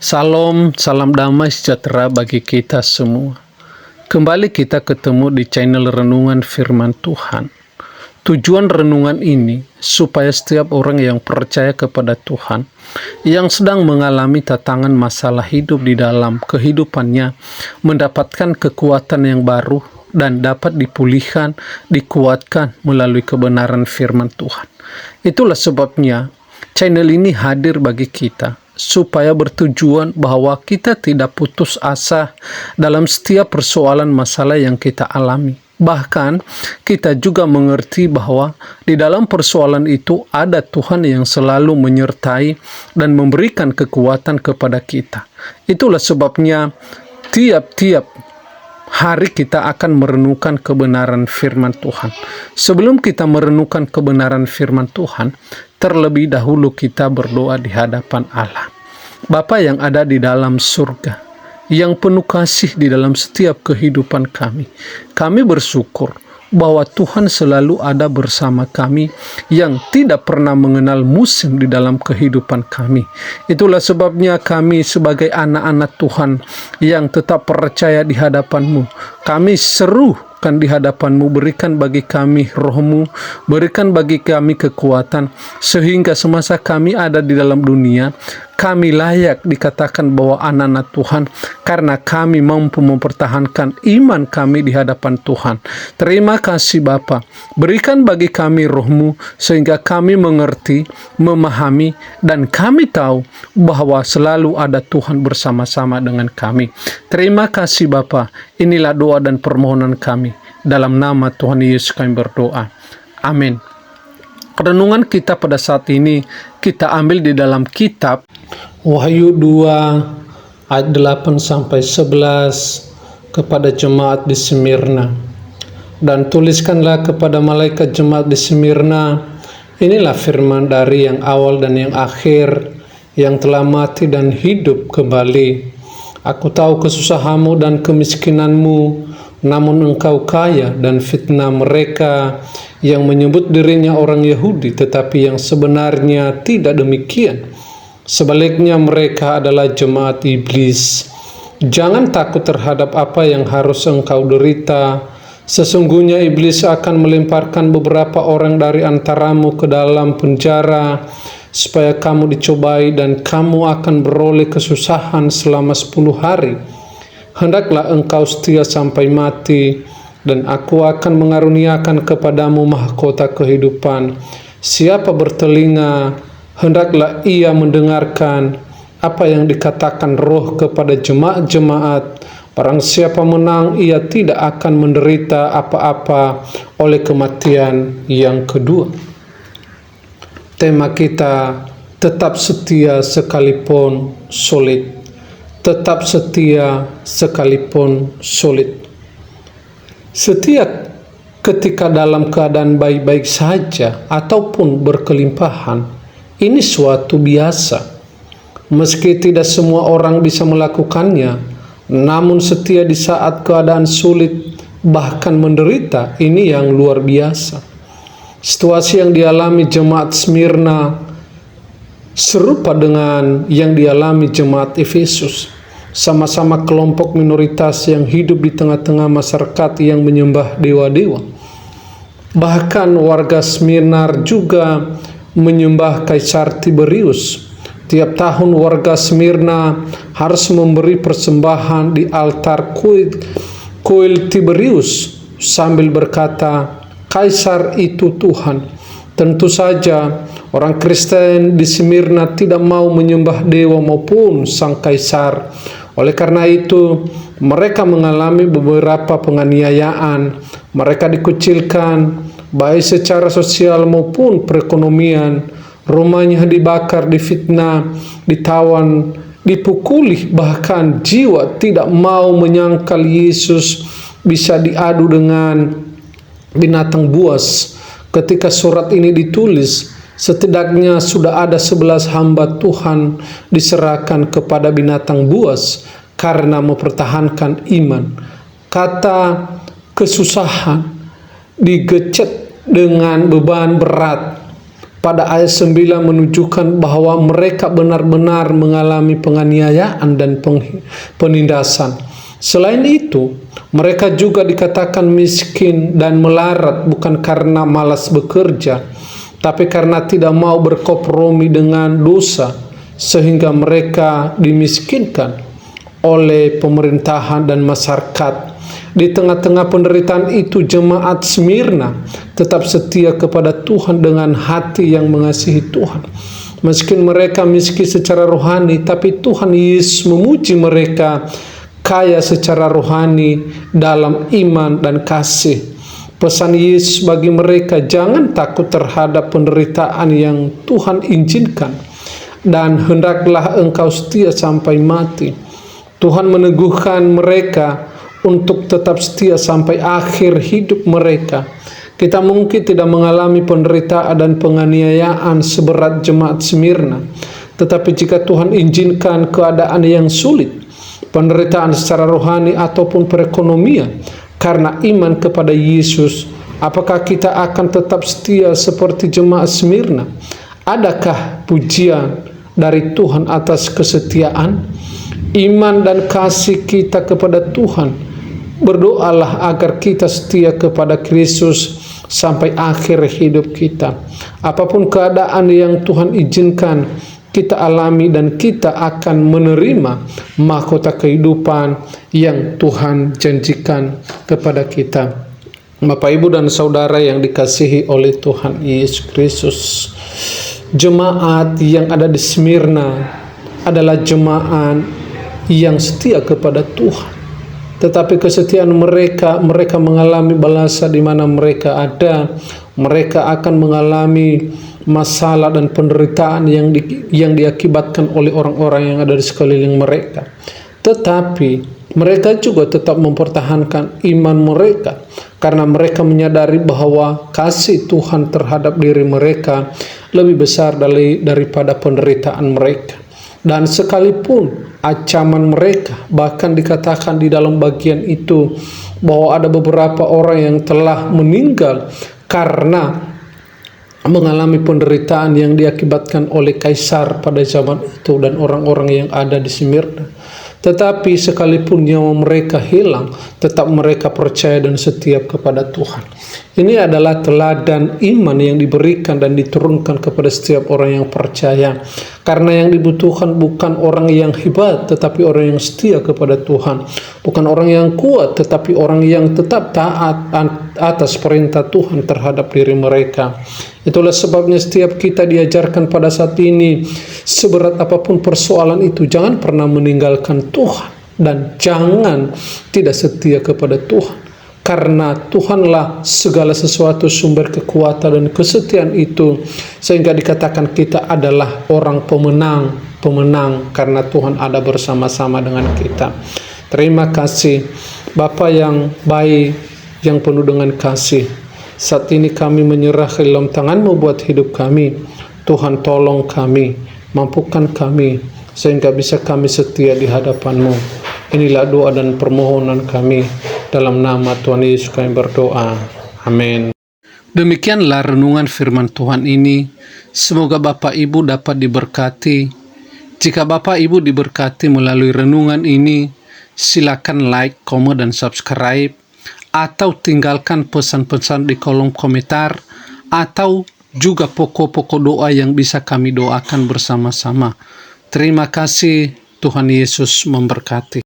Salam, salam damai sejahtera bagi kita semua. Kembali kita ketemu di channel Renungan Firman Tuhan. Tujuan renungan ini supaya setiap orang yang percaya kepada Tuhan, yang sedang mengalami tantangan masalah hidup di dalam kehidupannya, mendapatkan kekuatan yang baru dan dapat dipulihkan, dikuatkan melalui kebenaran firman Tuhan. Itulah sebabnya channel ini hadir bagi kita, supaya bertujuan bahwa kita tidak putus asa dalam setiap persoalan masalah yang kita alami. Bahkan kita juga mengerti bahwa di dalam persoalan itu ada Tuhan yang selalu menyertai dan memberikan kekuatan kepada kita. Itulah sebabnya tiap-tiap hari kita akan merenungkan kebenaran firman Tuhan. Sebelum kita merenungkan kebenaran firman Tuhan, terlebih dahulu kita berdoa di hadapan Allah. Bapa yang ada di dalam surga, yang penuh kasih di dalam setiap kehidupan kami bersyukur bahwa Tuhan selalu ada bersama kami, yang tidak pernah mengenal musim di dalam kehidupan kami. Itulah sebabnya kami sebagai anak-anak Tuhan yang tetap percaya di hadapan-Mu, kami serukan di hadapan-Mu, berikan bagi kami roh-Mu, berikan bagi kami kekuatan, sehingga semasa kami ada di dalam dunia, kami layak dikatakan bahwa anak-anak Tuhan, karena kami mampu mempertahankan iman kami di hadapan Tuhan. Terima kasih Bapa, berikan bagi kami roh-Mu, sehingga kami mengerti, memahami, dan kami tahu bahwa selalu ada Tuhan bersama-sama dengan kami. Terima kasih Bapa, inilah doa dan permohonan kami. Dalam nama Tuhan Yesus kami berdoa. Amin. Renungan kita pada saat ini kita ambil di dalam kitab Wahyu 2 ayat 8-11 kepada jemaat di Smyrna. Dan tuliskanlah kepada malaikat jemaat di Smyrna, inilah firman dari yang awal dan yang akhir, yang telah mati dan hidup kembali. Aku tahu kesusahanmu dan kemiskinanmu, namun engkau kaya, dan fitnah mereka yang menyebut dirinya orang Yahudi tetapi yang sebenarnya tidak demikian. Sebaliknya mereka adalah jemaat iblis. Jangan takut terhadap apa yang harus engkau derita. Sesungguhnya iblis akan melemparkan beberapa orang dari antaramu ke dalam penjara, supaya kamu dicobai dan kamu akan beroleh kesusahan selama 10 hari. Hendaklah engkau setia sampai mati, dan aku akan mengaruniakan kepadamu mahkota kehidupan. Siapa bertelinga, hendaklah ia mendengarkan apa yang dikatakan Roh kepada jemaat-jemaat. Barang siapa menang, ia tidak akan menderita apa-apa oleh kematian yang kedua. Tema kita, tetap setia sekalipun sulit. Tetap setia sekalipun sulit. Setia ketika dalam keadaan baik-baik saja ataupun berkelimpahan, ini suatu biasa. Meski tidak semua orang bisa melakukannya, namun setia di saat keadaan sulit, bahkan menderita, ini yang luar biasa. Situasi yang dialami jemaat Smyrna serupa dengan yang dialami jemaat Efesus. Sama-sama kelompok minoritas yang hidup di tengah-tengah masyarakat yang menyembah dewa-dewa. Bahkan warga Smyrna juga menyembah Kaisar Tiberius. Tiap tahun warga Smyrna harus memberi persembahan di altar kuil Tiberius sambil berkata, "Kaisar itu Tuhan." Tentu saja orang Kristen di Smyrna tidak mau menyembah dewa maupun sang kaisar. Oleh karena itu, mereka mengalami beberapa penganiayaan. Mereka dikucilkan, baik secara sosial maupun perekonomian. Rumahnya dibakar, difitnah, ditawan, dipukuli. Bahkan jiwa tidak mau menyangkal Yesus bisa diadu dengan binatang buas. Ketika surat ini ditulis, setidaknya sudah ada 11 hamba Tuhan diserahkan kepada binatang buas karena mempertahankan iman. Kata kesusahan digecet dengan beban berat, pada ayat 9 menunjukkan bahwa mereka benar-benar mengalami penganiayaan dan penindasan. Selain itu, mereka juga dikatakan miskin dan melarat bukan karena malas bekerja, tapi karena tidak mau berkompromi dengan dosa, sehingga mereka dimiskinkan oleh pemerintahan dan masyarakat. Di tengah-tengah penderitaan itu, jemaat Smyrna tetap setia kepada Tuhan dengan hati yang mengasihi Tuhan. Meski mereka miskin secara rohani, tapi Tuhan Yesus memuji mereka kaya secara rohani dalam iman dan kasih. Pesan Yesus bagi mereka, jangan takut terhadap penderitaan yang Tuhan izinkan, dan hendaklah engkau setia sampai mati. Tuhan meneguhkan mereka untuk tetap setia sampai akhir hidup mereka. Kita mungkin tidak mengalami penderitaan dan penganiayaan seberat jemaat Smyrna, tetapi jika Tuhan izinkan keadaan yang sulit, penderitaan secara rohani ataupun perekonomian karena iman kepada Yesus, apakah kita akan tetap setia seperti jemaat Smyrna? Adakah pujian dari Tuhan atas kesetiaan, iman dan kasih kita kepada Tuhan? Berdoalah agar kita setia kepada Kristus sampai akhir hidup kita. Apapun keadaan yang Tuhan izinkan kita alami, dan kita akan menerima mahkota kehidupan yang Tuhan janjikan kepada kita. Bapak, Ibu, dan Saudara yang dikasihi oleh Tuhan Yesus Kristus, jemaat yang ada di Smyrna adalah jemaat yang setia kepada Tuhan. Tetapi kesetiaan mereka mengalami balasan di mana mereka ada. Mereka akan mengalami masalah dan penderitaan yang diakibatkan oleh orang-orang yang ada di sekeliling mereka. Tetapi mereka juga tetap mempertahankan iman mereka, karena mereka menyadari bahwa kasih Tuhan terhadap diri mereka lebih besar daripada penderitaan mereka. Dan sekalipun ancaman mereka, bahkan dikatakan di dalam bagian itu bahwa ada beberapa orang yang telah meninggal karena mengalami penderitaan yang diakibatkan oleh kaisar pada zaman itu dan orang-orang yang ada di Smyrna. Tetapi sekalipun nyawa mereka hilang, tetap mereka percaya dan setia kepada Tuhan. Ini adalah teladan iman yang diberikan dan diturunkan kepada setiap orang yang percaya. Karena yang dibutuhkan bukan orang yang hebat, tetapi orang yang setia kepada Tuhan. Bukan orang yang kuat, tetapi orang yang tetap taat atas perintah Tuhan terhadap diri mereka. Itulah sebabnya setiap kita diajarkan pada saat ini, seberat apapun persoalan itu, jangan pernah meninggalkan Tuhan dan jangan tidak setia kepada Tuhan. Karena Tuhanlah segala sesuatu, sumber kekuatan dan kesetiaan itu, sehingga dikatakan kita adalah orang pemenang karena Tuhan ada bersama-sama dengan kita. Terima kasih Bapa yang baik, yang penuh dengan kasih. Saat ini kami menyerah ke dalam tangan-Mu buat hidup kami. Tuhan, tolong kami, mampukan kami, sehingga bisa kami setia di hadapan-Mu. Inilah doa dan permohonan kami. Dalam nama Tuhan Yesus kami berdoa. Amin. Demikianlah renungan firman Tuhan ini. Semoga Bapak Ibu dapat diberkati. Jika Bapak Ibu diberkati melalui renungan ini, silakan like, komen, dan subscribe. Atau tinggalkan pesan-pesan di kolom komentar, atau juga pokok-pokok doa yang bisa kami doakan bersama-sama. Terima kasih, Tuhan Yesus memberkati.